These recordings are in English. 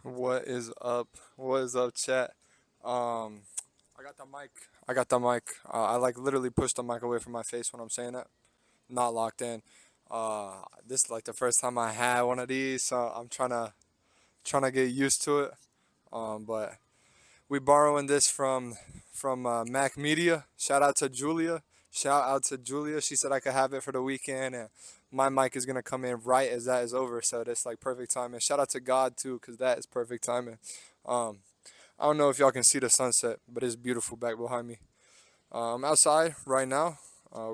What is up? What is up, chat? Um, I got the mic. I got the mic. I like literally push the mic away from my face when I'm saying that. Not locked in. This is like the first time I had one of these, so I'm trying to get used to it. But we borrowing this from Mac Media. Shout out to Julia. Shout out to Julia. She said I could have it for the weekend, and my mic is gonna come in right as that is over. So that's like perfect timing. Shout out to God too, cause that is perfect timing. Um, I don't know if y'all can see the sunset, but it's beautiful back behind me. I'm outside right now, uh,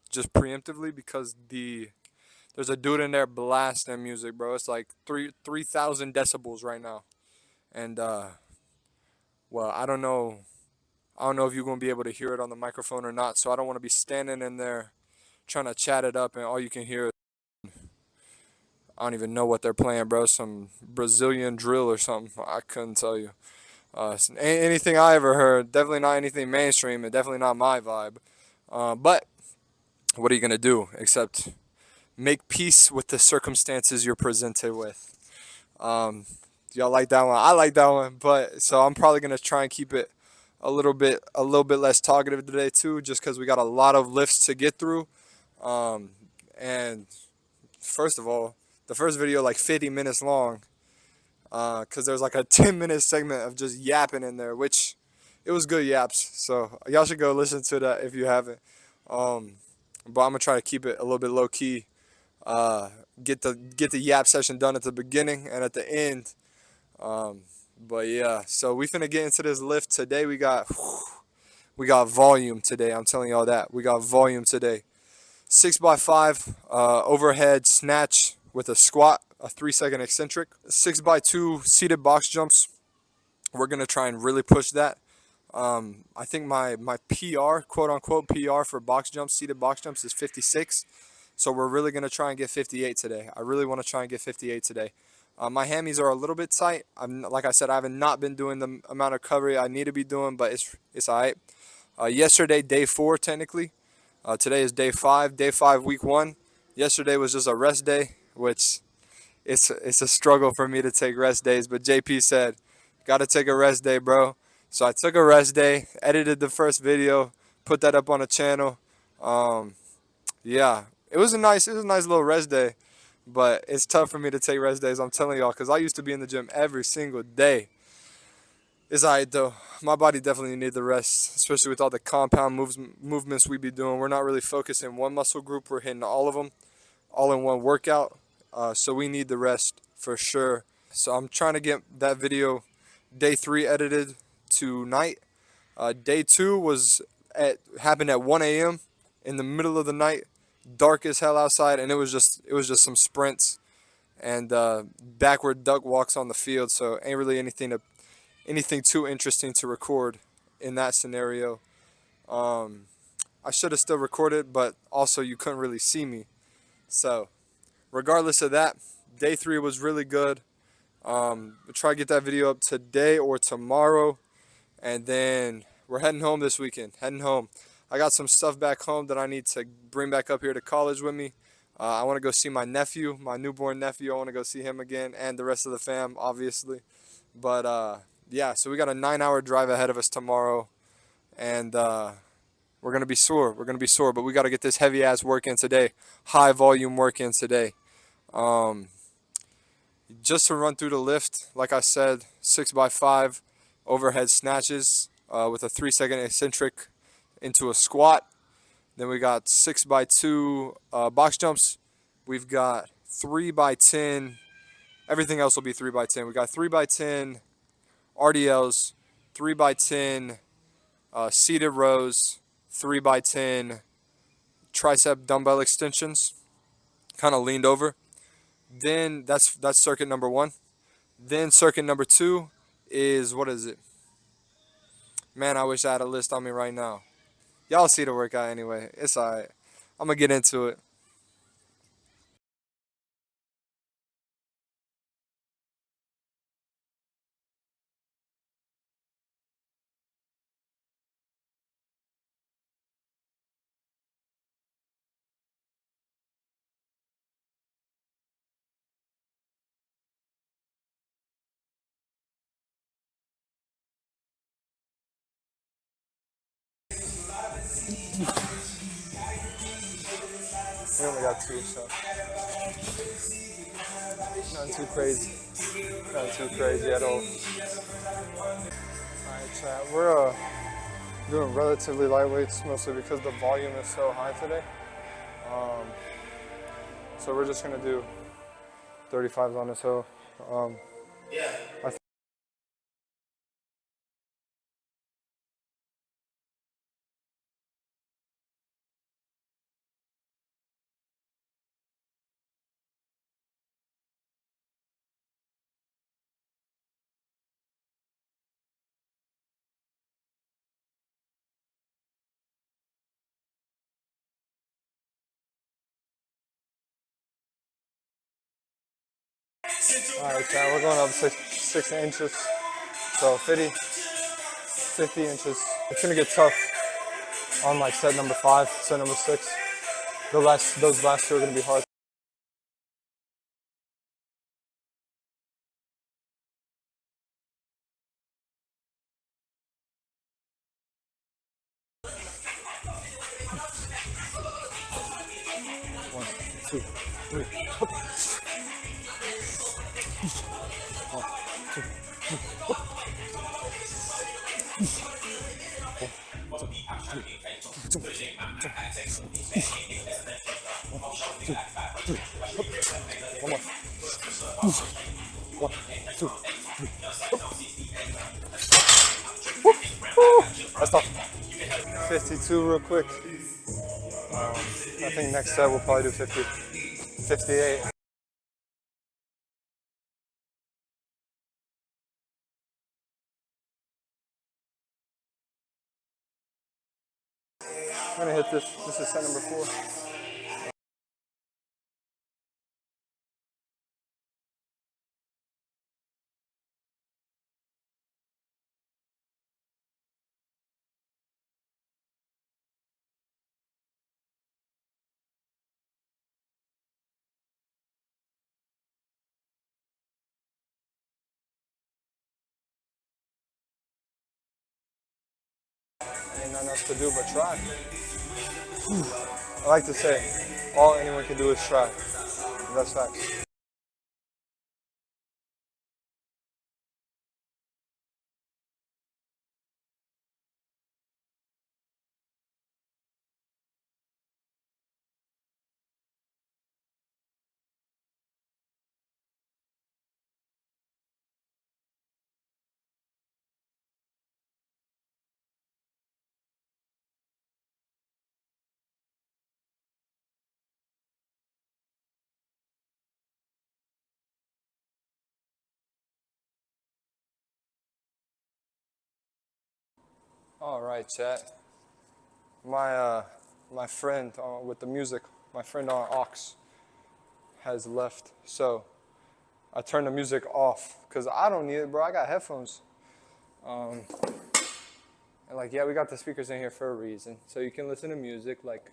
just preemptively because there's a dude in there blasting music, bro. It's like 3,000 decibels right now, and well, I don't know if you're gonna be able to hear it on the microphone or not. So I don't want to be standing in there trying to chat it up, and all you can hear is I don't even know what they're playing, bro. Some Brazilian drill or something. I couldn't tell you. Anything I ever heard. Definitely not anything mainstream, and definitely not my vibe. But what are you gonna do except make peace with the circumstances you're presented with? Um, y'all like that one? I like that one, but so I'm probably gonna try and keep it a little bit less talkative today too, just because we got a lot of lifts to get through. Um, and first of all, the first video like 50 minutes long, because there's like a 10-minute segment of just yapping in there, which it was good yaps. So y'all should go listen to that if you haven't. Um, but I'm gonna try to keep it a little bit low key. Uh, get the yap session done at the beginning and at the end. Um, but yeah, so we finna get into this lift today. We got volume today. I'm telling y'all that we got volume today. 6x5 overhead snatch with a squat, a 3-second eccentric. 6x2 seated box jumps. We're gonna try and really push that. I think my PR, quote unquote PR for box jumps, seated box jumps is 56. So we're really gonna try and get 58 today. I really want to try and get 58 today. My hammies are a little bit tight. Like I said, I have not been doing the amount of recovery I need to be doing, but it's alright. Yesterday, day 4 technically. Today is day 5. Day 5, week 1. Yesterday was just a rest day, which it's a struggle for me to take rest days. But JP said, "Got to take a rest day, bro." So I took a rest day, edited the first video, put that up on the channel. Um, yeah, it was a nice little rest day, but it's tough for me to take rest days. I'm telling y'all, cause I used to be in the gym every single day. It's alright though. My body definitely needs the rest, especially with all the compound movements we be doing. We're not really focused in one muscle group. We're hitting all of them, all in one workout. So we need the rest for sure. So I'm trying to get that video, day 3 edited tonight. Day 2 happened at 1 a.m. in the middle of the night, dark as hell outside, and it was just some sprints and backward duck walks on the field. So ain't really anything too interesting to record in that scenario. Um, I should have still recorded, but also you couldn't really see me. So regardless of that, day 3 was really good. We'll try to get that video up today or tomorrow, and then we're heading home this weekend. Heading home. I got some stuff back home that I need to bring back up here to college with me. I want to go see my nephew, my newborn nephew. I want to go see him again, and the rest of the fam, obviously. But yeah, so we got a 9-hour drive ahead of us tomorrow, and we're gonna be sore. We're gonna be sore, but we got to get this heavy ass work in today, high volume work in today. Um, just to run through the lift, like I said, 6x5 overhead snatches with a 3-second eccentric into a squat. Then we got 6x2 box jumps. We've got 3x10. Everything else will be 3x10. We got 3x10 RDLs, 3x10 seated rows, 3x10 tricep dumbbell extensions, kind of leaned over. Then that's circuit number 1. Then circuit number 2 is, what is it? Man, I wish I had a list on me right now. Y'all see the workout anyway. It's alright. I'm gonna get into it. We only got 2, so nothing too crazy. Nothing too crazy at all. Alright, chat. We're doing relatively lightweights, mostly because the volume is so high today. So we're just gonna do 35s on this hill. I Alright, chat, we're going up 6 inches. So 50 inches. It's gonna get tough on like set number 5, set number 6. Those last 2 are gonna be hard. One, two, three. One more. 1, 2, 3. That's tough. 52 real quick. I think next set we'll probably do 50, 58. I'm gonna hit this. This is set number 4. Ain't nothing else to do but try. I like to say, all anyone can do is try. That's facts. All right, chat. My friend with the music, my friend on aux, has left. So I turned the music off because I don't need it, bro. I got headphones. And like, yeah, we got the speakers in here for a reason, so you can listen to music. Like,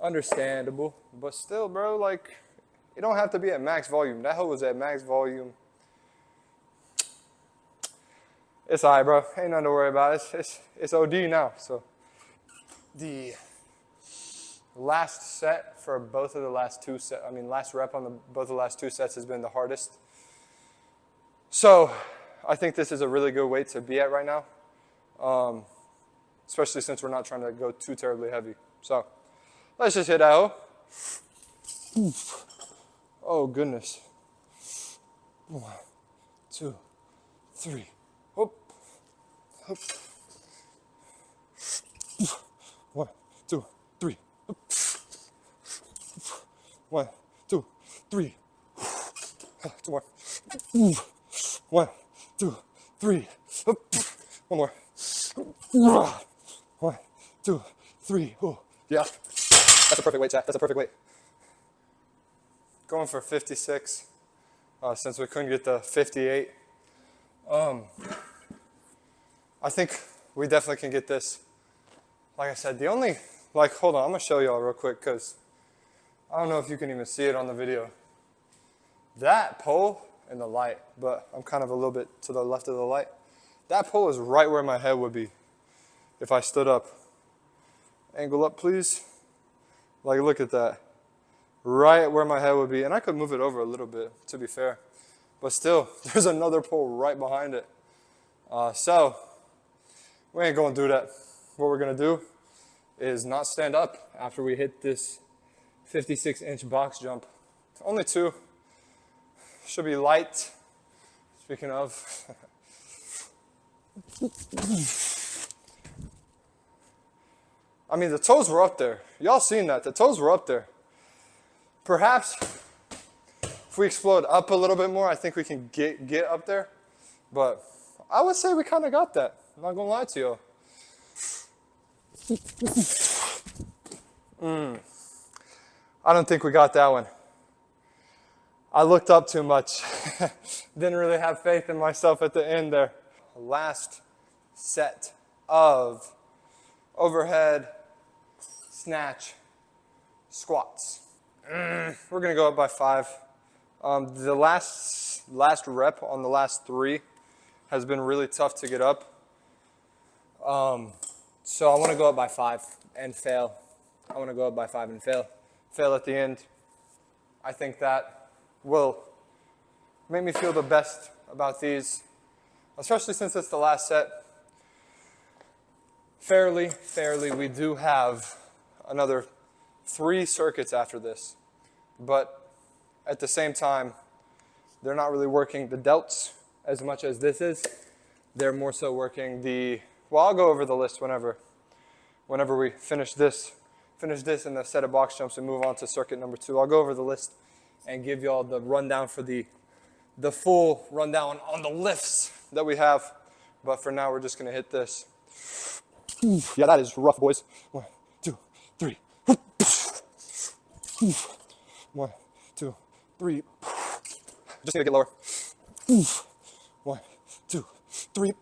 understandable, but still, bro. Like, you don't have to be at max volume. That hoe was at max volume. It's alright, bro. Ain't nothing to worry about. It's OD now. So the last set for both of the last 2 sets, last rep on both of the last 2 sets has been the hardest. So I think this is a really good weight to be at right now, especially since we're not trying to go too terribly heavy. So let's just hit that hoe. Oh goodness. 1, 2, 3. Hop. Hop. 1, 2, 3. 1, 2, 3. 2 more. 1, 2, 3. One more. 1, 2, 3. Ooh. Yeah. That's a perfect weight, chat. That's a perfect weight. Going for 56, since we couldn't get the 58. I think we definitely can get this. Like I said, the only, hold on, I'm gonna show y'all real quick because I don't know if you can even see it on the video. That pole in the light, but I'm kind of a little bit to the left of the light. That pole is right where my head would be if I stood up Angle up, please. Like, look at that. Right where my head would be. And I could move it over a little bit, to be fair. But still, there's another pole right behind it. So, we ain't going to do that. What we're going to do is not stand up after we hit this 56-inch box jump. Only 2. Should be light. Speaking of. I mean, the toes were up there. Y'all seen that. The toes were up there. Perhaps if we explode up a little bit more, I think we can get up there. But I would say we kind of got that. I'm not going to lie to you. I don't think we got that one. I looked up too much. Didn't really have faith in myself at the end there. Last set of overhead snatch squats. We're going to go up by 5. The last rep on the last 3 has been really tough to get up. So I want to go up by 5 and fail. I want to go up by 5 and fail. Fail at the end. I think that will make me feel the best about these, especially since it's the last set. Fairly, we do have another 3 circuits after this. But at the same time, they're not really working the delts as much as this is. They're more so working the, well, I'll go over the list whenever we finish this and the set of box jumps and move on to circuit number 2. I'll go over the list and give y'all the rundown for the full rundown on the lifts that we have. But for now, we're just gonna hit this. Yeah, that is rough, boys. 1, 2, 3. 1, 2, 3. Just need to get lower. 1, 2, 3.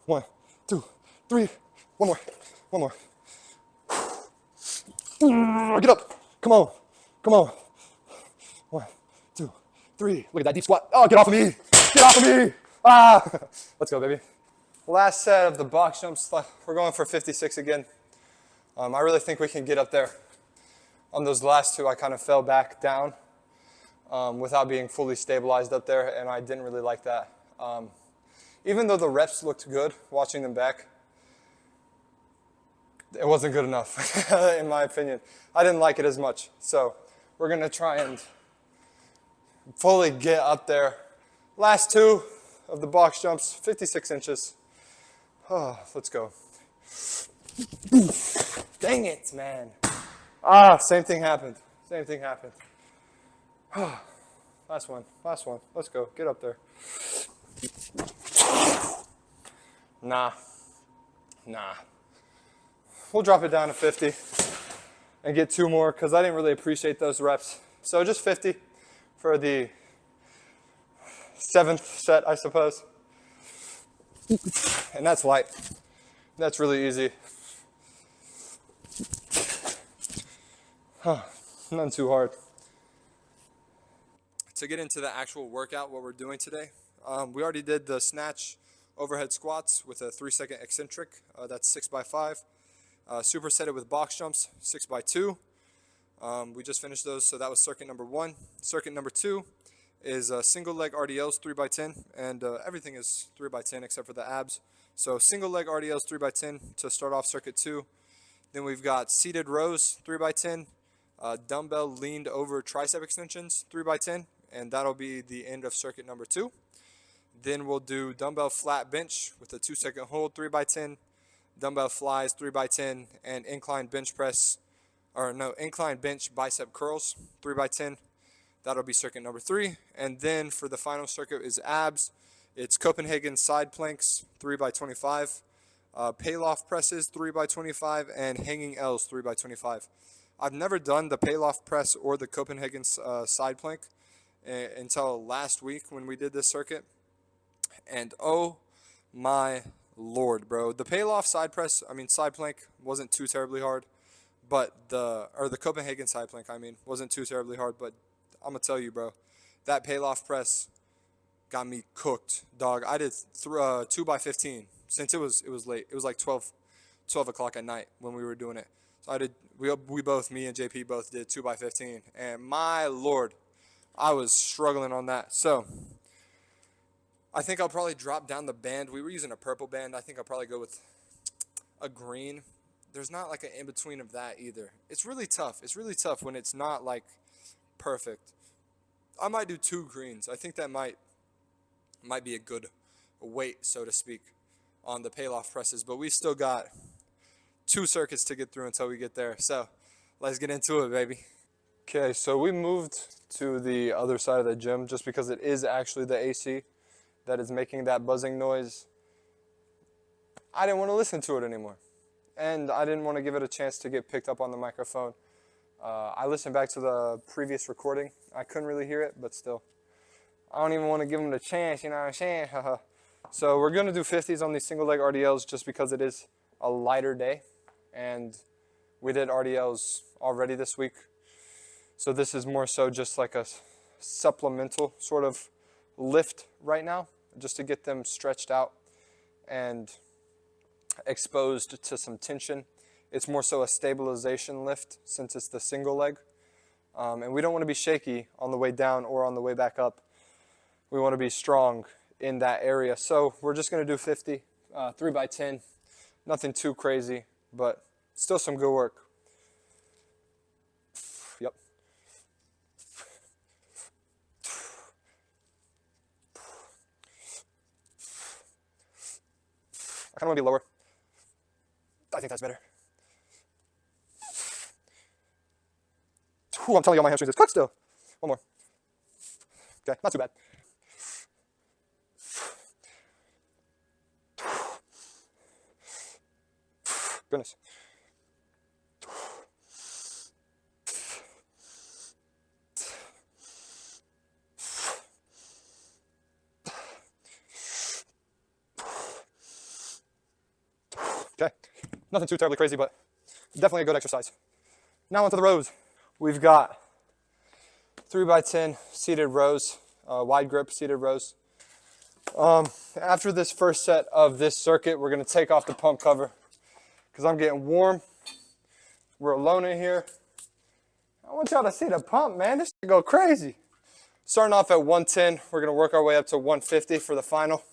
1, 2, 3. One more. Get up. Come on. 1, 2, 3. Look at that deep squat. Oh, get off of me. Let's go, baby. Last set of the box jumps. We're going for 56 again. I really think we can get up there. On those last 2, I kind of fell back down without being fully stabilized up there, and I didn't really like that. Even though the reps looked good, watching them back, it wasn't good enough, in my opinion. I didn't like it as much. So we're going to try and fully get up there. Last 2 of the box jumps, 56 inches. Oh, let's go. Dang it, man. Same thing happened. Last one. Let's go. Get up there. Nah. We'll drop it down to 50 and get 2 more because I didn't really appreciate those reps. So just 50 for the 7th set, I suppose. And that's light. That's really easy. Nothing too hard. To get into the actual workout, what we're doing today, we already did the snatch overhead squats with a 3-second eccentric. That's 6 by 5. Superset it with box jumps, 6 by 2. We just finished those, so that was circuit number 1. Circuit number 2 is single leg RDLs 3 by 10, and everything is 3 by 10 except for the abs. So single leg RDLs 3 by 10 to start off circuit 2. Then we've got seated rows 3 by 10, dumbbell leaned over tricep extensions 3 by 10, and that'll be the end of circuit number 2. Then we'll do dumbbell flat bench with a 2-second hold 3 by 10, dumbbell flies 3 by 10, and incline bench bicep curls 3 by 10. That'll be circuit number 3. And then for the final circuit is abs. It's Copenhagen side planks 3 by 25, Paloff presses 3 by 25, and hanging L's 3 by 25. I've never done the Paloff press or the Copenhagen side plank until last week when we did this circuit. And oh my Lord, bro. The Paloff side plank wasn't too terribly hard, but the Copenhagen side plank, wasn't too terribly hard, but I'm going to tell you, bro, that Paloff press got me cooked, dog. I did 2 by 15, since it was late. It was like 12 o'clock at night when we were doing it. So we both, me and JP both did 2x15, and my lord, I was struggling on that. So I think I'll probably drop down the band. We were using a purple band. I think I'll probably go with a green. There's not like an in-between of that either. It's really tough. It's really tough when it's not like perfect. I might do 2 greens. I think that might be a good weight, so to speak, on the Paloff presses. But we still got 2 circuits to get through until we get there. So let's get into it, baby. Okay, so we moved to the other side of the gym just because it is actually the AC that is making that buzzing noise. I didn't want to listen to it anymore, and I didn't want to give it a chance to get picked up on the microphone. I listened back to the previous recording. I couldn't really hear it, but still. I don't even want to give them the chance, you know what I'm saying? So we're going to do 50s on these single leg RDLs just because it is a lighter day, and we did RDLs already this week. So this is more so just like a supplemental sort of lift right now, just to get them stretched out and exposed to some tension. It's more so a stabilization lift since it's the single leg. And we don't want to be shaky on the way down or on the way back up. We want to be strong in that area. So we're just going to do 50, 3x10. Nothing too crazy, but still some good work. Yep. I kind of want to be lower. I think that's better. Ooh, I'm telling you, all my hamstrings is cut still. One more. Okay, not too bad. Goodness. Okay, nothing too terribly crazy, but definitely a good exercise. Now onto the rows. We've got 3x10 seated rows, wide grip seated rows. After this first set of this circuit, we're going to take off the pump cover because I'm getting warm. We're alone in here. I want y'all to see the pump, man. This shit go crazy. Starting off at 110, we're going to work our way up to 150 for the final.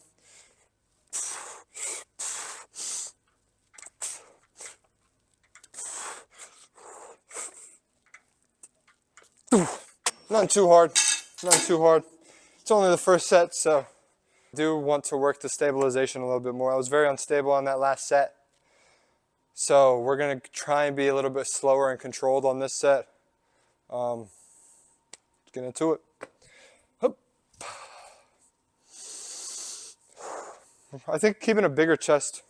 Nothing too hard, nothing too hard. It's only the first set, so I do want to work the stabilization a little bit more. I was very unstable on that last set. So we're going to try and be a little bit slower and controlled on this set. Let's get into it. Hup. I think keeping a bigger chest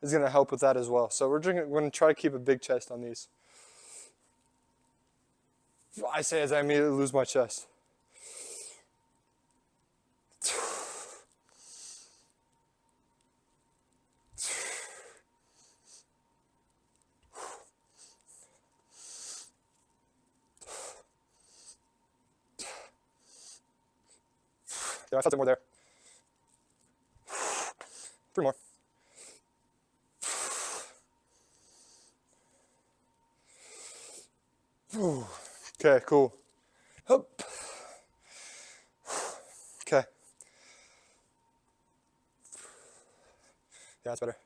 is going to help with that as well. So we're going to try to keep a big chest on these. I say as I immediately lose my chest. Yeah, I felt it more there. 3 more. Okay, cool. Hup. Okay. Yeah, that's better.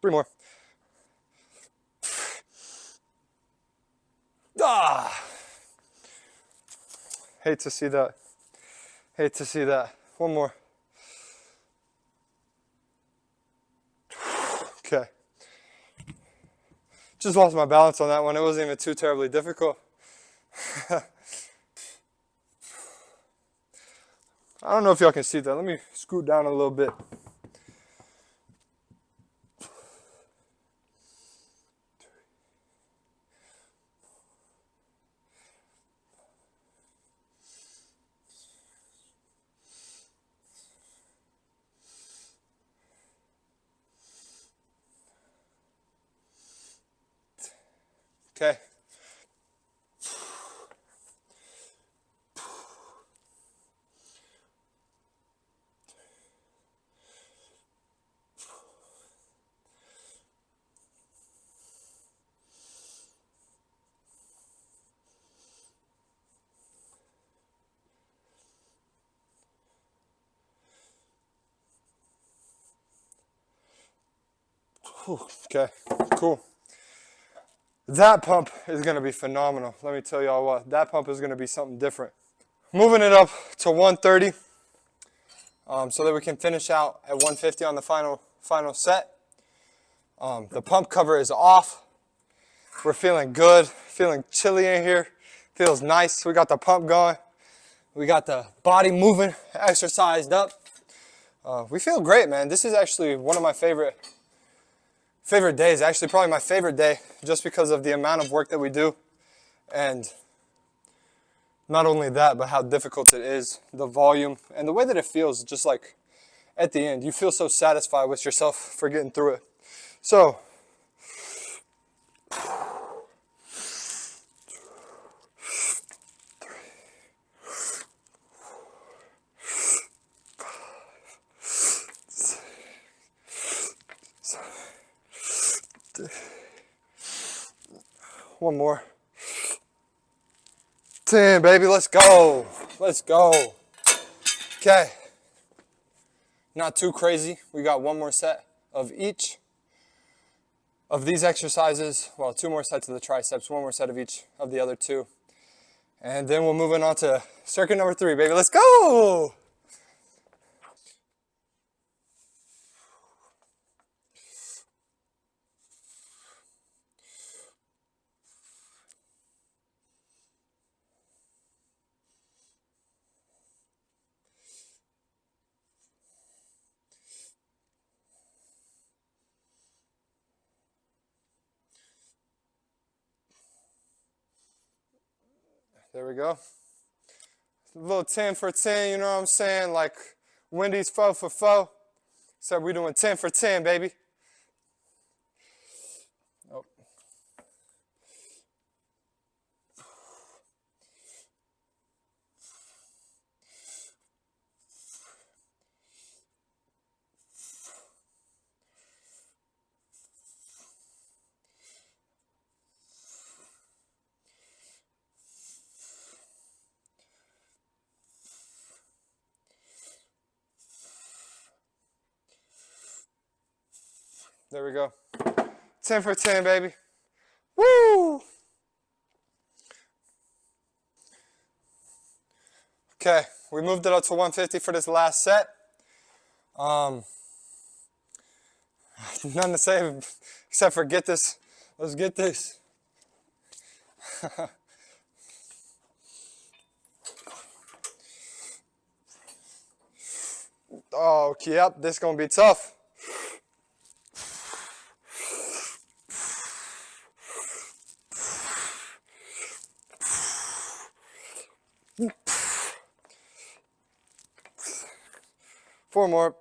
Three more. Ah! Hate to see that. Hate to see that. One more. Okay. Just lost my balance on that one. It wasn't even too terribly difficult. I don't know if y'all can see that. Let me scoot down a little bit. Okay, cool. That pump is going to be phenomenal. Let me tell y'all what, that pump is going to be something different. Moving it up to 130 so that we can finish out at 150 on the final set. The pump cover is off. We're feeling good, feeling chilly in here. Feels nice. We got the pump going. We got the body moving, exercised up. We feel great, man. This is actually one of my favorite days. Actually, probably my favorite day, just because of the amount of work that we do, and not only that, but how difficult it is, the volume, and the way that it feels. Just like at the end, you feel so satisfied with yourself for getting through it. So. One more. 10, baby, let's go. Let's go. Okay. Not too crazy. We got one more set of each of these exercises. Well, 2 more sets of the triceps, 1 more set of each of the other 2. And then we're moving on to circuit number 3, baby. Let's go. There we go. A little 10 for 10, you know what I'm saying? Like Wendy's 4 for 4. Except we're doing 10 for 10, baby. Oh. There we go. 10 for 10, baby. Woo! Okay, we moved it up to 150 for this last set. Nothing to say except for get this. Let's get this. Oh, yep, this is gonna be tough. Four more.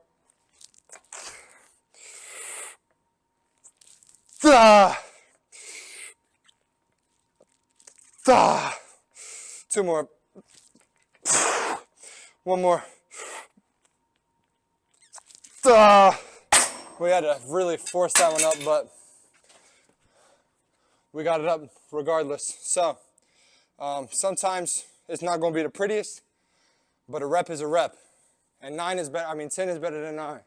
Ah. Ah. 2 more. 1 more. Ah. We had to really force that one up, but we got it up regardless. So sometimes it's not going to be the prettiest, but a rep is a rep. And 9 is better. I mean, 10 is better than 9.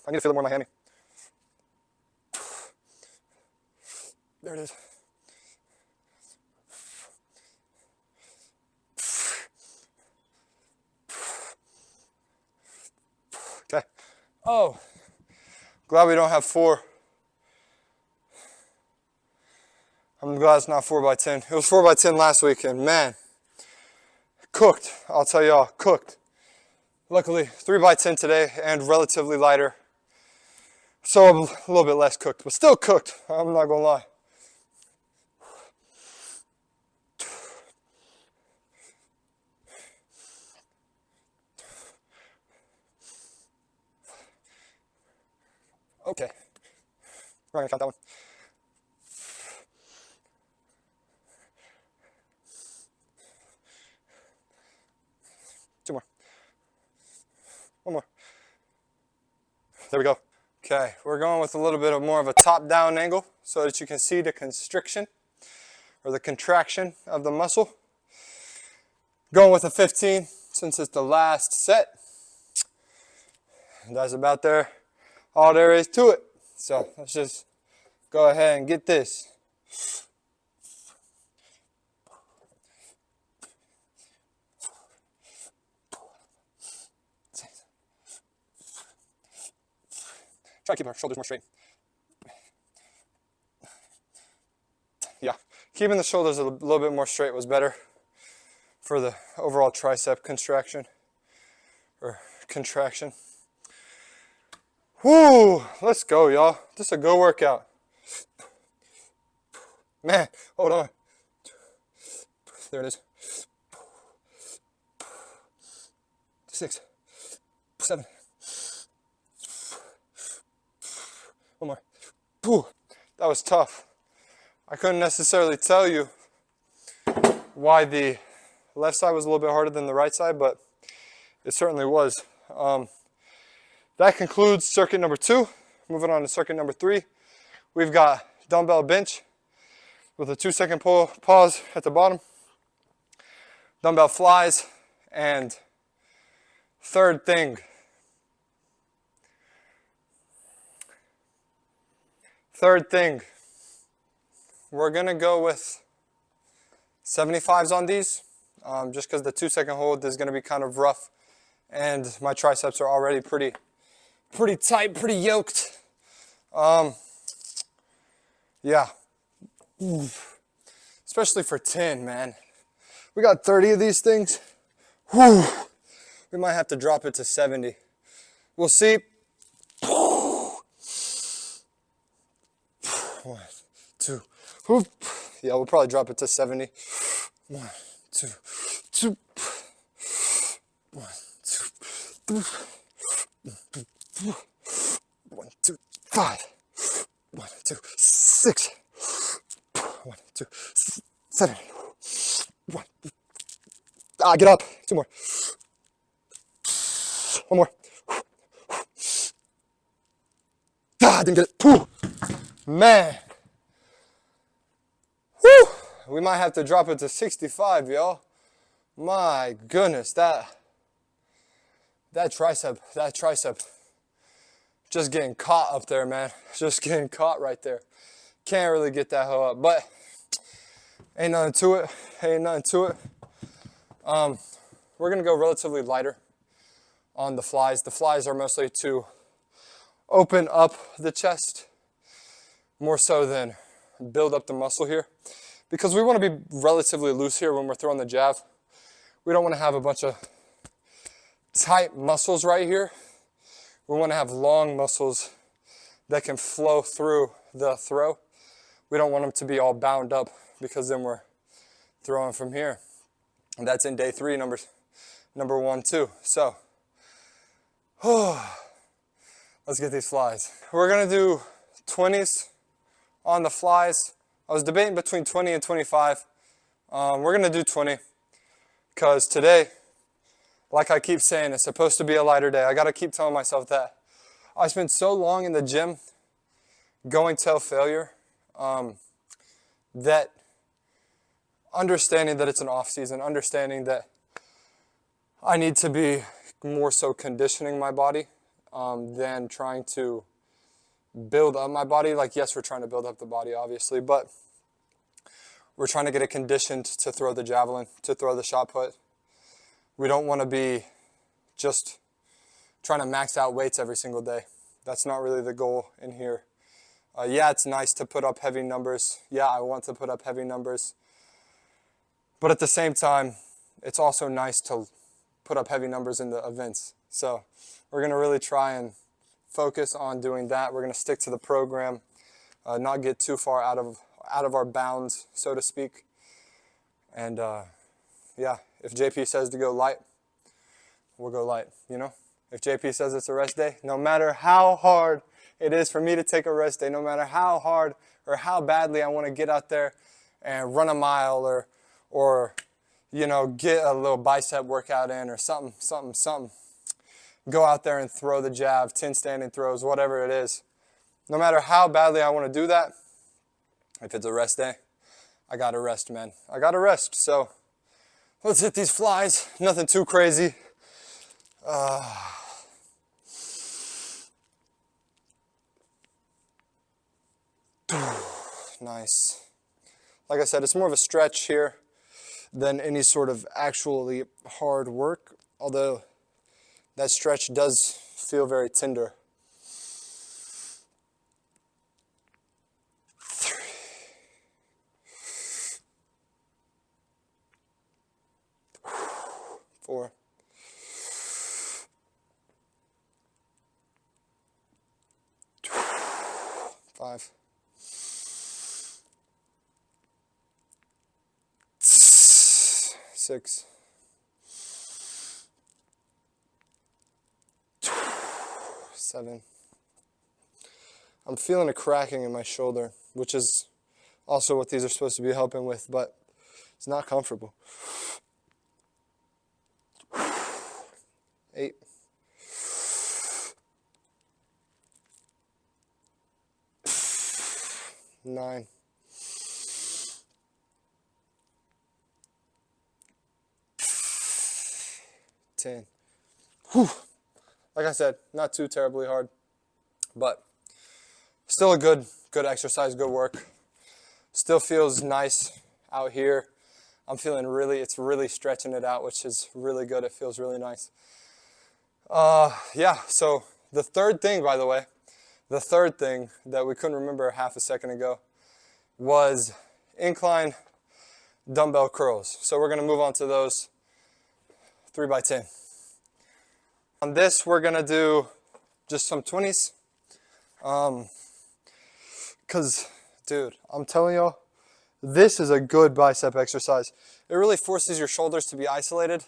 I need to feel it more in my hammy. There it is. Okay. Oh, glad we don't have 4. I'm glad it's not 4 by 10. It was 4 by 10 last week, and man, cooked. I'll tell y'all, cooked. Luckily, 3 by 10 today and relatively lighter. So a little bit less cooked, but still cooked. I'm not gonna lie. Okay. We're not gonna count that one. Two more. 1 more. There we go. Okay, we're going with a little bit of more of a top-down angle so that you can see the constriction or the contraction of the muscle. Going with a 15 since it's the last set. And that's about all there is to it. So let's just go ahead and get this. Try to keep our shoulders more straight. Yeah, keeping the shoulders a little bit more straight was better for the overall tricep contraction. Whoo, let's go, y'all. This is a go workout. Man, hold on. There it is. 6, 7. One more. Whew, that was tough. I couldn't necessarily tell you why the left side was a little bit harder than the right side, but it certainly was. That concludes circuit number 2. Moving on to circuit number 3. We've got dumbbell bench with a 2-second pause at the bottom, dumbbell flies, and third thing, we're gonna go with 75s on these, just because the 2-second hold is gonna be kind of rough, and my triceps are already pretty tight, pretty yoked. Yeah, especially for 10, man. We got 30 of these things. Whew. We might have to drop it to 70. We'll see. 1, 2. Whoop. Yeah, we'll probably drop it to 70. 1, 2, 2. 1, 2, 3. 1, 2, 5. 1, 2, 6. 1, 2, 7. 1. Get up. 2 more. 1 more. Didn't get it. Whew. Man. Whew. We might have to drop it to 65, y'all. My goodness, that tricep just getting caught up there, man. Just getting caught right there. Can't really get that hoe up, but ain't nothing to it. We're gonna go relatively lighter on the flies. The flies are mostly to open up the chest more so than build up the muscle here, because we want to be relatively loose here when we're throwing the jab. We don't want to have a bunch of tight muscles right here. We want to have long muscles that can flow through the throw. We don't want them to be all bound up, because then we're throwing from here. And that's in day 3, number 1, 2. So, let's get these flies. We're gonna do 20s on the flies. I was debating between 20 and 25. We're gonna do 20, because today, like I keep saying, it's supposed to be a lighter day. I gotta keep telling myself that. I spent so long in the gym going till failure, that understanding that it's an off season, understanding that I need to be more so conditioning my body than trying to build up my body. Like, yes, we're trying to build up the body, obviously, but we're trying to get it conditioned to throw the javelin, to throw the shot put. We don't want to be just trying to max out weights every single day. That's not really the goal in here. Yeah, it's nice to put up heavy numbers. Yeah, I want to put up heavy numbers. But at the same time, it's also nice to put up heavy numbers in the events. So we're going to really try and focus on doing that. We're going to stick to the program, not get too far out of our bounds, so to speak. And yeah, if JP says to go light, we'll go light, you know? If JP says it's a rest day, no matter how hard it is for me to take a rest day, no matter how hard or how badly I want to get out there and run a mile or you know, get a little bicep workout in or something. Go out there and throw the jab, 10 standing throws, whatever it is. No matter how badly I want to do that, if it's a rest day, I got to rest, man. I got to rest. So Let's hit these flies. Nothing too crazy. Nice. Like I said, it's more of a stretch here than any sort of actually hard work, although that stretch does feel very tender. 3, 4, 5, 6, 7. I'm feeling a cracking in my shoulder, which is also what these are supposed to be helping with, but it's not comfortable. 8. 9. 10. Whew. Like I said, not too terribly hard, but still a good exercise, good work. Still feels nice out here. I'm feeling it's really stretching it out, which is really good. It feels really nice. Yeah, so the third thing, by the way, the third thing that we couldn't remember half a second ago was incline dumbbell curls. So we're going to move on to those 3x10. On this, we're going to do just some 20s. Because, dude, I'm telling y'all, this is a good bicep exercise. It really forces your shoulders to be isolated.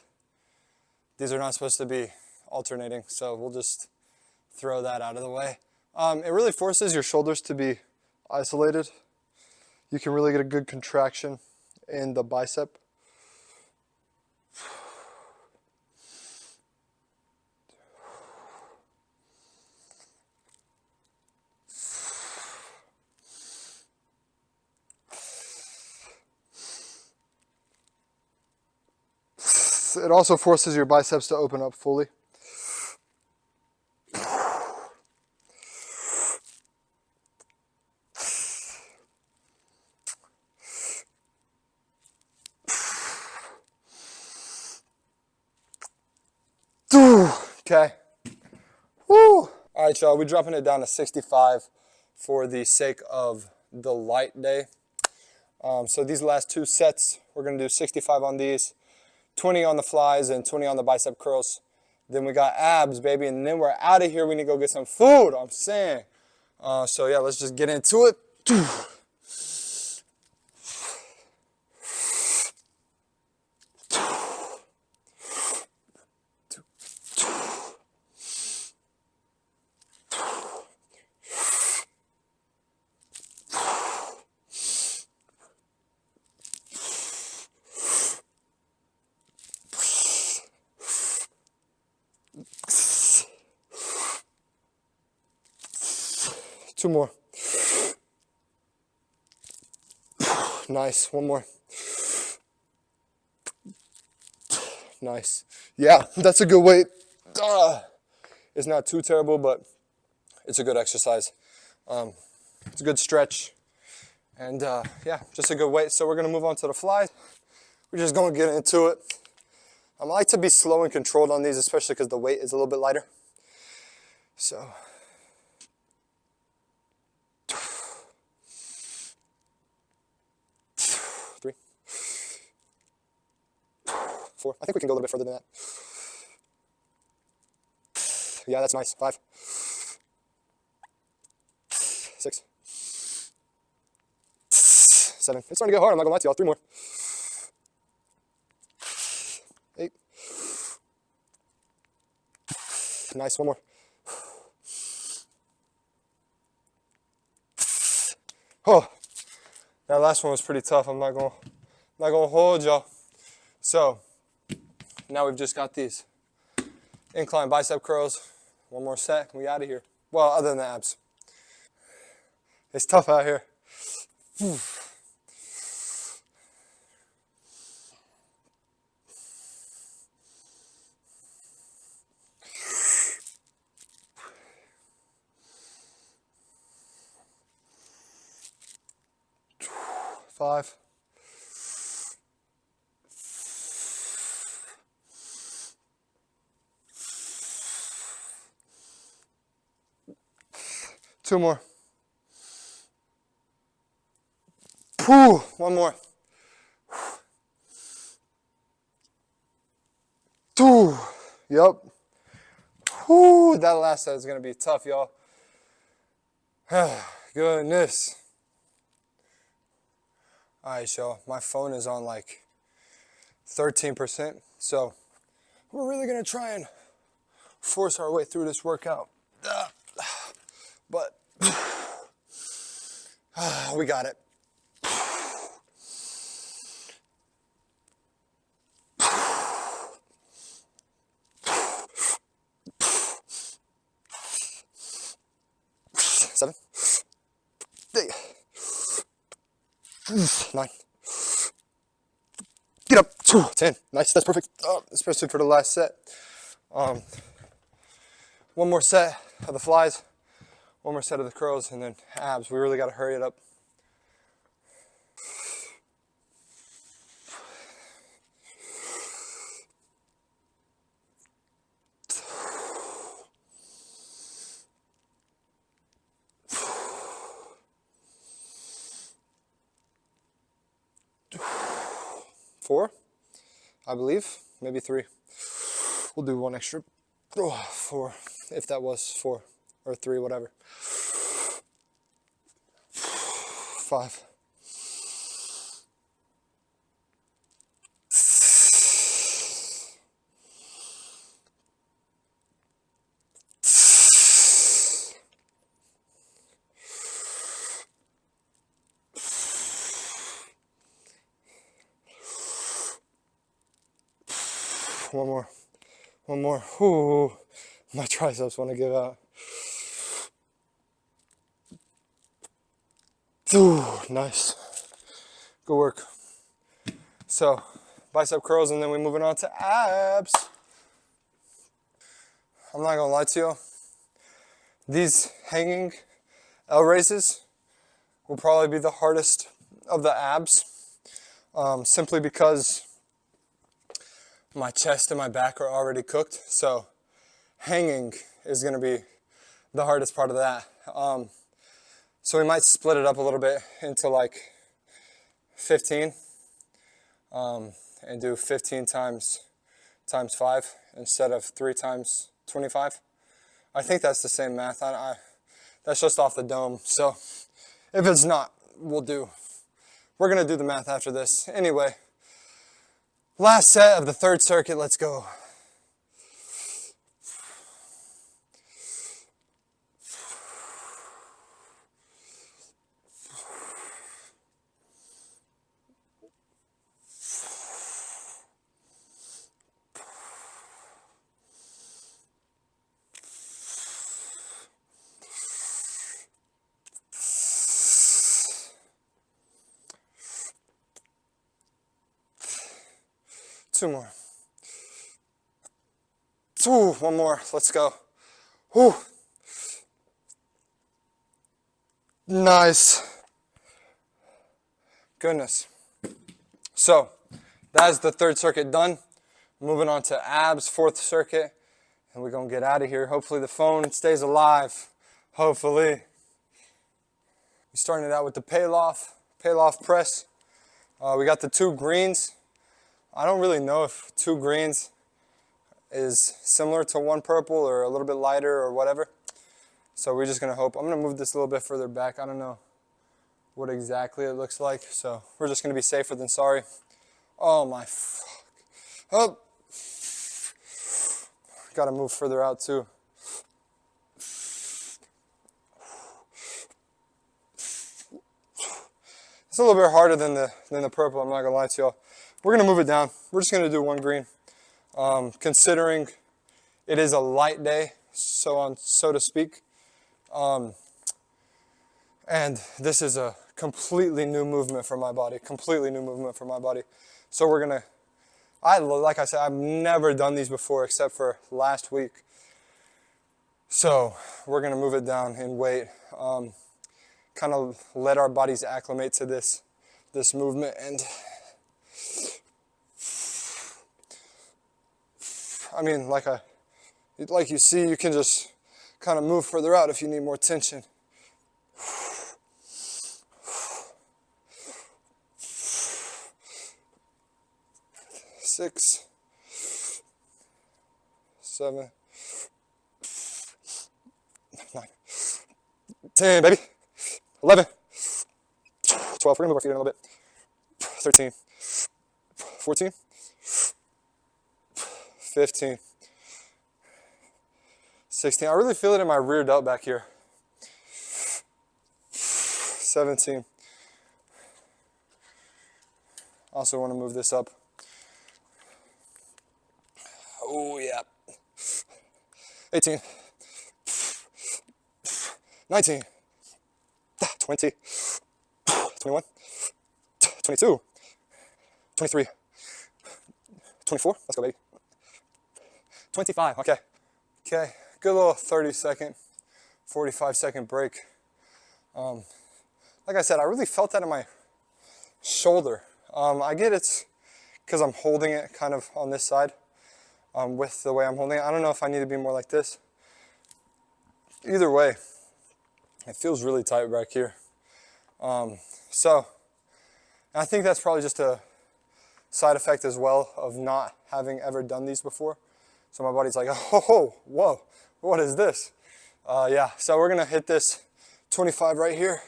These are not supposed to be alternating, so we'll just throw that out of the way. It really forces your shoulders to be isolated. You can really get a good contraction in the bicep. It also forces your biceps to open up fully. Okay. Woo! All right, y'all, we're dropping it down to 65 for the sake of the light day. So these last 2 sets, we're going to do 65 on these, 20 on the flies, and 20 on the bicep curls. Then we got abs, baby, and then we're out of here. We need to go get some food, I'm saying. So yeah, let's just get into it. Two more. Nice. One more. Nice. Yeah, that's a good weight. It's not too terrible, but it's a good exercise. It's a good stretch. And yeah, just a good weight. So we're going to move on to the flies. We're just going to get into it. I like to be slow and controlled on these, especially because the weight is a little bit lighter. So. 3, 4. I think we can go a little bit further than that. Yeah, that's nice. 5, 6, 7. It's starting to get hard. I'm not going to lie to y'all. 3 more. 8. Nice. 1 more. Oh, that last one was pretty tough. I'm not gonna hold y'all. So now we've just got these incline bicep curls. 1 more set, and we out of here. Well, other than the abs. It's tough out here. 5. 2 more. Whew, 1 more. 2. Yep. Whew, that last set is going to be tough, y'all. Goodness. Alright, y'all. My phone is on like 13%. So we're really going to try and force our way through this workout. But we got it. Seven, 8, 9. Get up. 10. Nice. That's perfect. Especially for the last set. 1 more set of the flies. 1 more set of the curls, and then abs. We really got to hurry it up. Four, I believe, maybe 3. We'll do 1 extra. 4, if that was 4 or 3, whatever. 5. 1 more. 1 more. Ooh, my triceps want to give out. Ooh, nice. Good work. So, bicep curls, and then we're moving on to abs. I'm not gonna lie to you. These hanging L raises will probably be the hardest of the abs, simply because my chest and my back are already cooked. So hanging is going to be the hardest part of that. So we might split it up a little bit into like 15 and do 15 times 5 instead of 3 times 25. I think that's the same math. That's just off the dome. So if it's not, we're going to do the math after this. Anyway, last set of the 3rd circuit, let's go. Two more. 1 more. Let's go. Whew. Nice. Goodness. So that is the 3rd circuit done. Moving on to abs, 4th circuit, and we're gonna get out of here. Hopefully the phone stays alive. Hopefully. We're starting it out with the Paloff Press. We got the 2 greens. I don't really know if 2 greens is similar to 1 purple or a little bit lighter or whatever. So we're just gonna hope. I'm gonna move this a little bit further back. I don't know what exactly it looks like. So we're just gonna be safer than sorry. Oh my fuck. Oh. Gotta move further out too. It's a little bit harder than the purple, I'm not gonna lie to y'all. We're gonna move it down. We're just gonna do 1 green. Considering it is a light day, so to speak. And this is a completely new movement for my body. So we're gonna, like I said, I've never done these before except for last week. So we're gonna move it down in weight. Kind of let our bodies acclimate to this this movement. And I mean, like you see, you can just kind of move further out if you need more tension. 6, 7, 9, 10, baby. 11, 12. We're gonna move our feet in a little bit. 13, 14, 15, 16. I really feel it in my rear delt back here. 17. Also want to move this up. Oh yeah. 18, 19, 20, 21, 22, 23, 24. Let's go, baby. 25. Okay. Okay. Good little 30-second, 45-second break. Like I said, I really felt that in my shoulder. I get it's because I'm holding it kind of on this side with the way I'm holding it. I don't know if I need to be more like this. Either way, it feels really tight back here. So I think that's probably just a side effect as well of not having ever done these before. So my body's like, oh, whoa, what is this? Yeah, so we're gonna hit this 25 right here.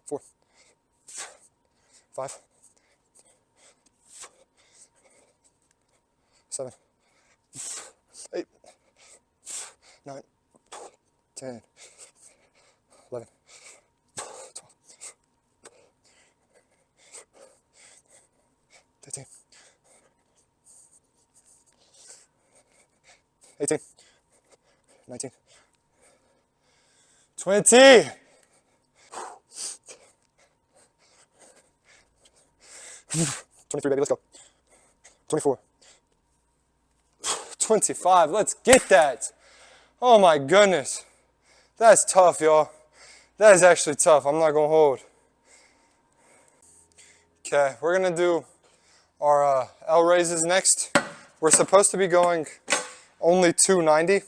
4, 5, 7, 8, 9, 10, 11, 12, 13, 18, 19, 20. 23, baby, let's go. 24. 25, let's get that. Oh my goodness. That's tough, y'all. That is actually tough. I'm not gonna hold. Okay, we're gonna do our L raises next. We're supposed to be going only 290.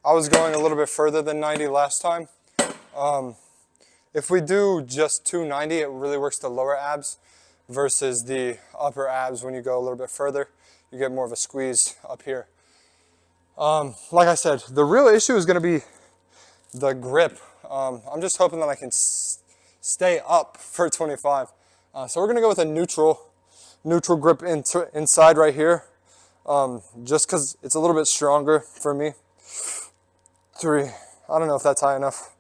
I was going a little bit further than 90 last time. If we do just 290, it really works the lower abs versus the upper abs. When you go a little bit further, you get more of a squeeze up here. Like I said, the real issue is going to be the grip. I'm just hoping that I can stay up for 25. So we're going to go with a neutral grip inside right here, just because it's a little bit stronger for me. 3, I don't know if that's high enough.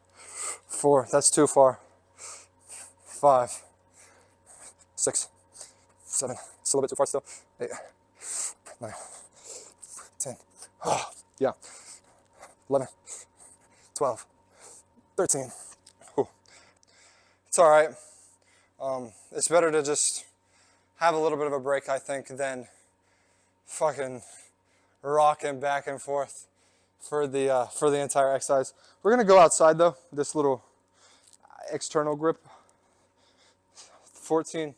4, that's too far. 5, 6, 7, it's a little bit too far still. 8, 9, 10, oh, yeah. 11, 12, 13. Ooh. It's all right. It's better to just have a little bit of a break, I think, than fucking rocking back and forth for the entire exercise. We're gonna go outside though. This little external grip. 14,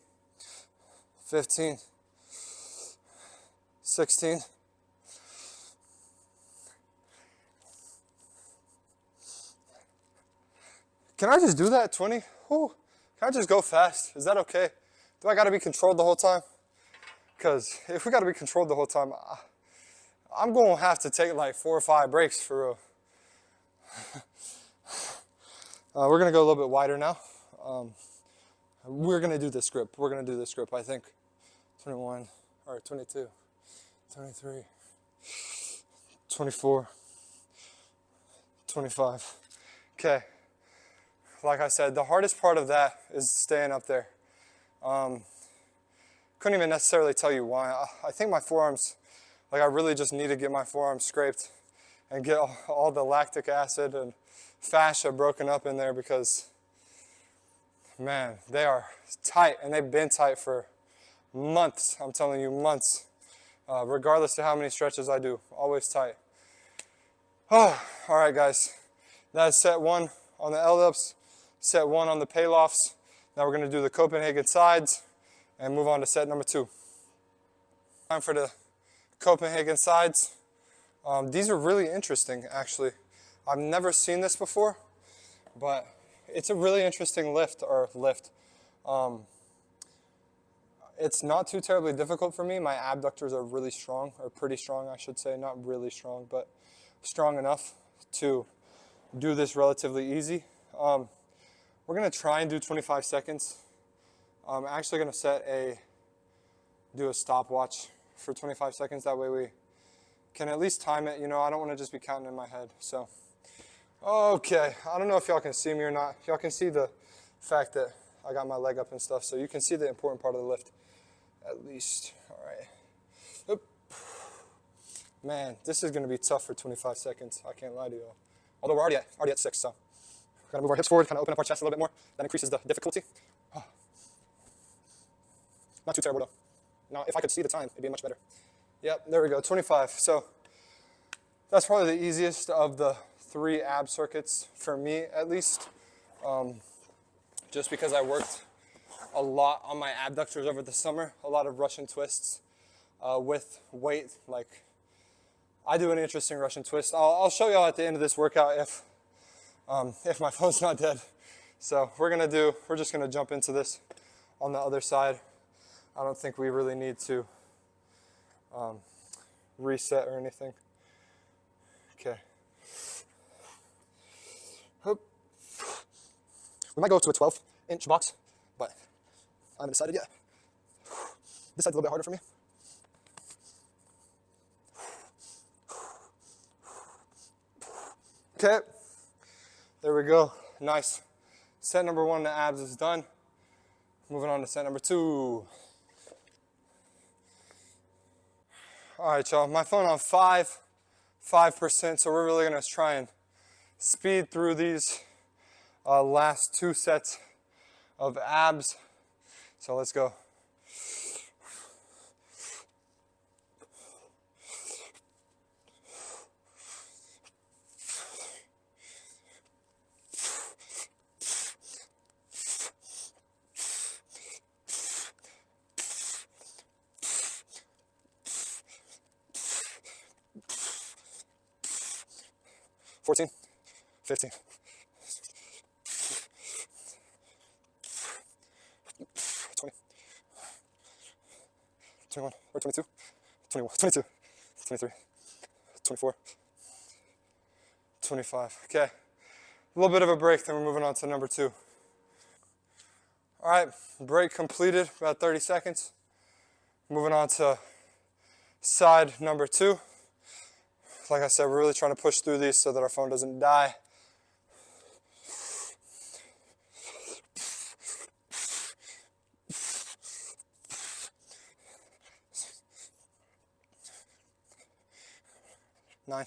15, 16. Can I just do that 20? Ooh. Can I just go fast? Is that okay? Do I gotta be controlled the whole time? Because if we gotta be controlled the whole time, I'm gonna have to take like 4 or 5 breaks for real. We're gonna go a little bit wider now. We're gonna do this grip. We're gonna do this grip, I think. 21, or 22, 23, 24, 25. Okay. Like I said, the hardest part of that is staying up there. Couldn't even necessarily tell you why. I think my forearms, like I really just need to get my forearms scraped and get all the lactic acid and fascia broken up in there because, man, they are tight and they've been tight for months. I'm telling you, months. Regardless of how many stretches I do, always tight. Oh, all right, guys. That's set 1 on the L-dips, set 1 on the Paloffs. Now we're going to do the Copenhagen sides and move on to set number 2. Time for the Copenhagen sides. These are really interesting, actually. I've never seen this before, but it's a really interesting lift. It's not too terribly difficult for me. My abductors are really strong, or pretty strong, I should say. Not really strong, but strong enough to do this relatively easy. We're going to try and do 25 seconds. I'm actually going to do a stopwatch for 25 seconds. That way we can at least time it. You know, I don't want to just be counting in my head. So, okay. I don't know if y'all can see me or not. Y'all can see the fact that I got my leg up and stuff. So you can see the important part of the lift at least. All right. Oop. Man, this is going to be tough for 25 seconds. I can't lie to y'all. Although we're already at 6, so we're going to move our hips forward, kind of open up our chest a little bit more. That increases the difficulty. Oh. Not too terrible, though. Now, if I could see the time, it'd be much better. Yep, there we go, 25. So that's probably the easiest of the 3 ab circuits, for me at least. Just because I worked a lot on my abductors over the summer, a lot of Russian twists with weight. Like, I do an interesting Russian twist. I'll show y'all at the end of this workout if my phone's not dead. So we're just gonna jump into this on the other side. I don't think we really need to reset or anything. Okay. We might go to a 12-inch box, but I haven't decided yet. This side's a little bit harder for me. Okay, there we go. Nice. Set number 1, the abs is done. Moving on to set number 2. All right, y'all. My phone on 5%, so we're really gonna try and speed through these last 2 sets of abs. So let's go. $14, $15, $20, $21 or $22, $21, $22, $23, $24, $25. Okay, a little bit of a break, then we're moving on to number 2. All right, break completed, about 30 seconds. Moving on to side number 2. Like I said, we're really trying to push through these so that our phone doesn't die. Nine,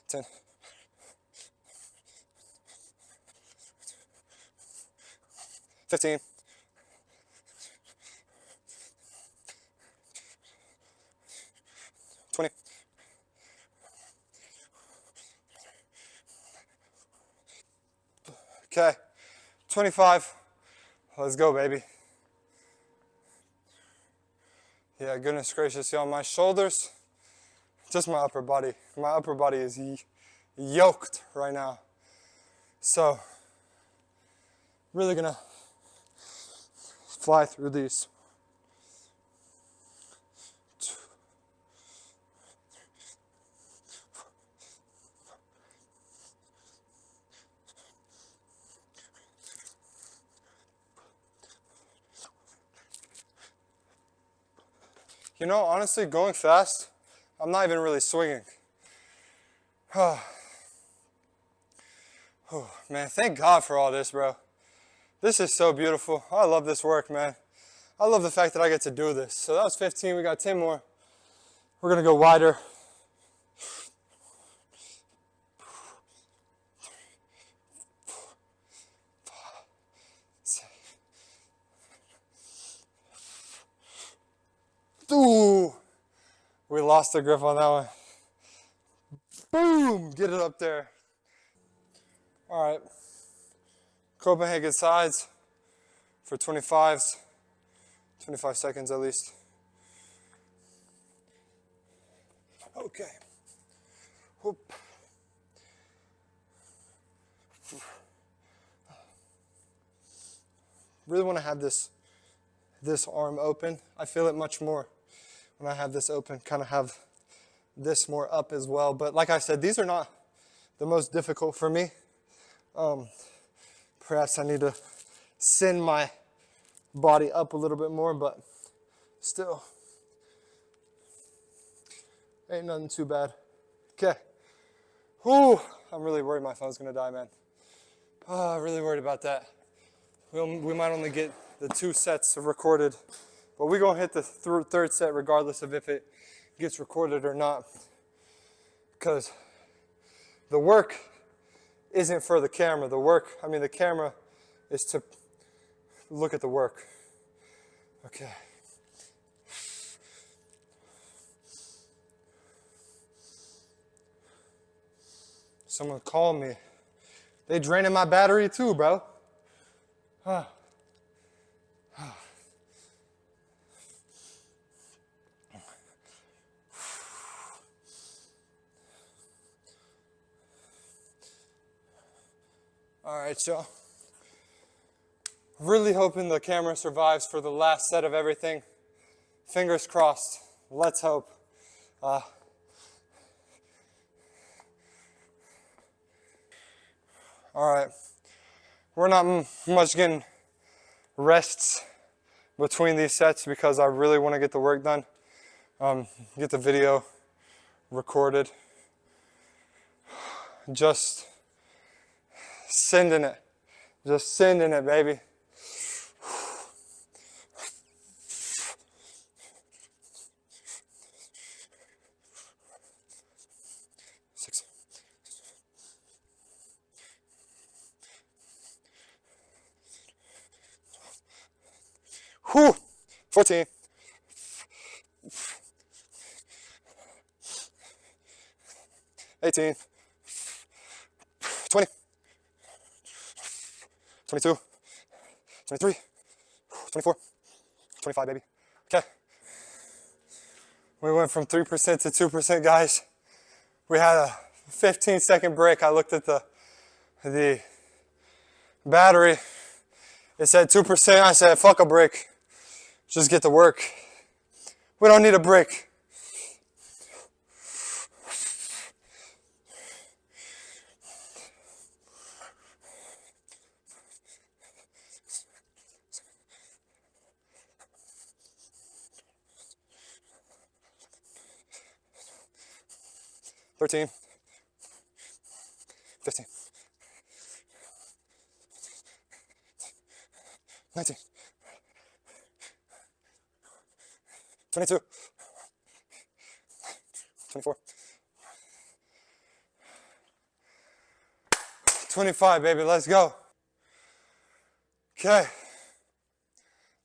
10, 15, 20, 25. Let's go, baby. Yeah, goodness gracious, y'all. My shoulders, just my upper body. My upper body is yoked right now. So, really gonna fly through these. You know, honestly, going fast, I'm not even really swinging. Oh, man, thank God for all this, bro. This is so beautiful. I love this work, man. I love the fact that I get to do this. So that was 15. We got 10 more. We're going to go wider. Ooh, we lost the grip on that one. Boom, get it up there. All right, Copenhagen sides for 25s, 25 seconds at least. Okay. Whoop. Really want to have this arm open. I feel it much more when I have this open, kind of have this more up as well. But like I said, these are not the most difficult for me. Perhaps I need to send my body up a little bit more, but still, ain't nothing too bad. Okay. Whew, I'm really worried my phone's gonna die, man. Really worried about that. We might only get the 2 sets recorded, but we're gonna hit the third set regardless of if it gets recorded or not, because the work isn't for the camera. The camera is to look at the work. Okay. Someone called me. They draining my battery too, bro. All right, y'all. Really hoping the camera survives for the last set of everything. Fingers crossed. Let's hope. All right. We're not much getting rests between these sets because I really want to get the work done. Get the video recorded. Just sending it. Just sending it, baby. Six. Whew. 14. 18. 20. 22. 23. 24. 25, baby. Okay. We went from 3% to 2%, guys. We had a 15-second break. I looked at the battery. It said 2%. I said, fuck a break. Just get to work. We don't need a break. $13, 15, 19, 22, 24, 25, baby, let's go. Okay,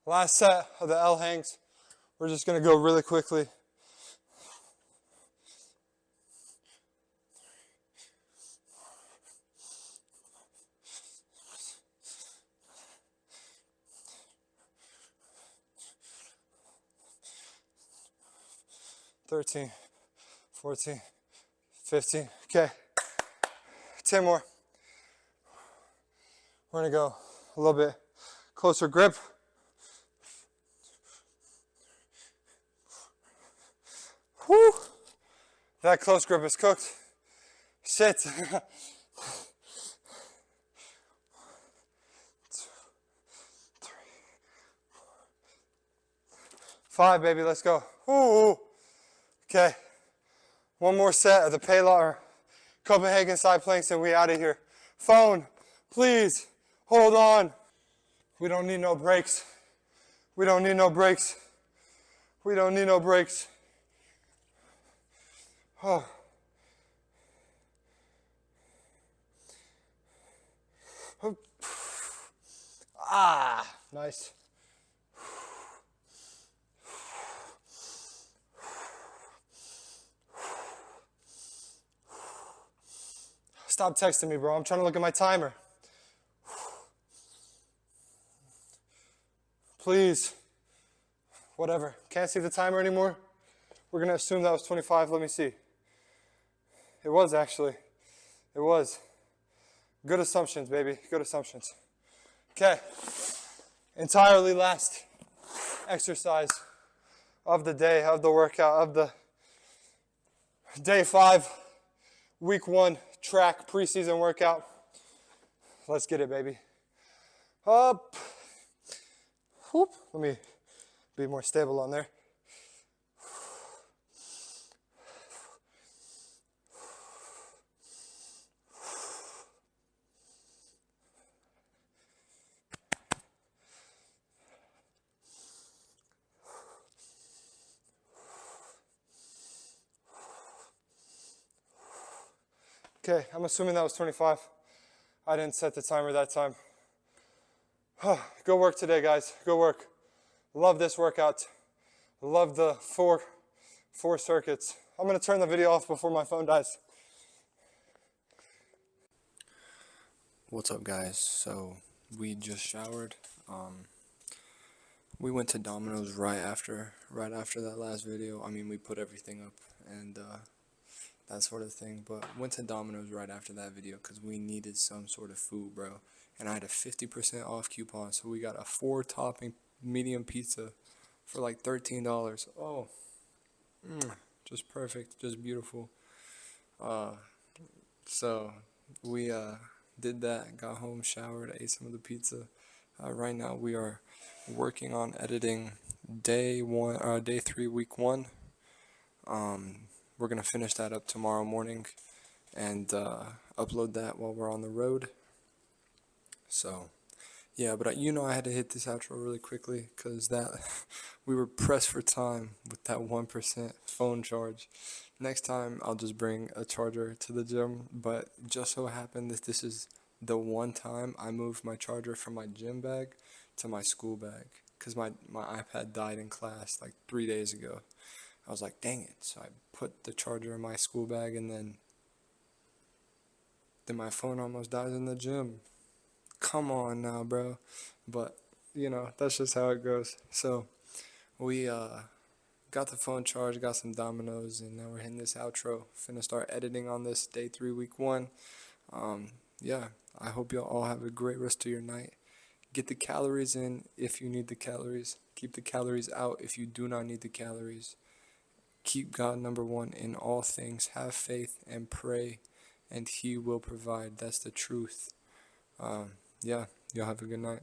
last set of the L hangs. We're just gonna go really quickly. $13, 14, 15. Okay, 10 more. We're gonna go a little bit closer grip. Whew. That close grip is cooked. Sit. 5, baby, let's go. Ooh. Okay, one more set of the Paloff Copenhagen side planks and we out of here. Phone, please, hold on. We don't need no breaks. We don't need no breaks. We don't need no breaks. Oh. Ah, nice. Stop texting me, bro. I'm trying to look at my timer. Please. Whatever. Can't see the timer anymore? We're going to assume that was 25. Let me see. It was actually. It was. Good assumptions, baby. Good assumptions. Okay. Entirely last exercise of the day, of the workout, of the day 5, week 1 track preseason workout. Let's get it, baby. Up. Whoop. Let me be more stable on there. Okay, I'm assuming that was 25. I didn't set the timer that time. Go work today, guys. Go work. Love this workout. Love the four circuits. I'm going to turn the video off before my phone dies. What's up, guys? So we just showered. We went to Domino's right after that last video. I mean, we put everything up and that sort of thing, but went to Domino's right after that video because we needed some sort of food, bro. And I had a 50% off coupon, so we got a 4-topping medium pizza for like $13. Oh, just perfect, just beautiful. So we did that, got home, showered, ate some of the pizza. Right now we are working on editing day 3, week 1. We're gonna finish that up tomorrow morning and upload that while we're on the road. So yeah, but I had to hit this outro really quickly because that we were pressed for time with that 1% phone charge. Next time I'll just bring a charger to the gym, but just so happened that this is the one time I moved my charger from my gym bag to my school bag because my iPad died in class like 3 days ago. I was like, dang it. So I put the charger in my school bag and then my phone almost dies in the gym. Come on now, bro. But, that's just how it goes. So we got the phone charged, got some Domino's, and now we're hitting this outro. Finna start editing on this day 3, week 1. Yeah, I hope y'all all have a great rest of your night. Get the calories in if you need the calories. Keep the calories out if you do not need the calories. Keep God number 1 in all things. Have faith and pray, and He will provide. That's the truth. Yeah, y'all have a good night.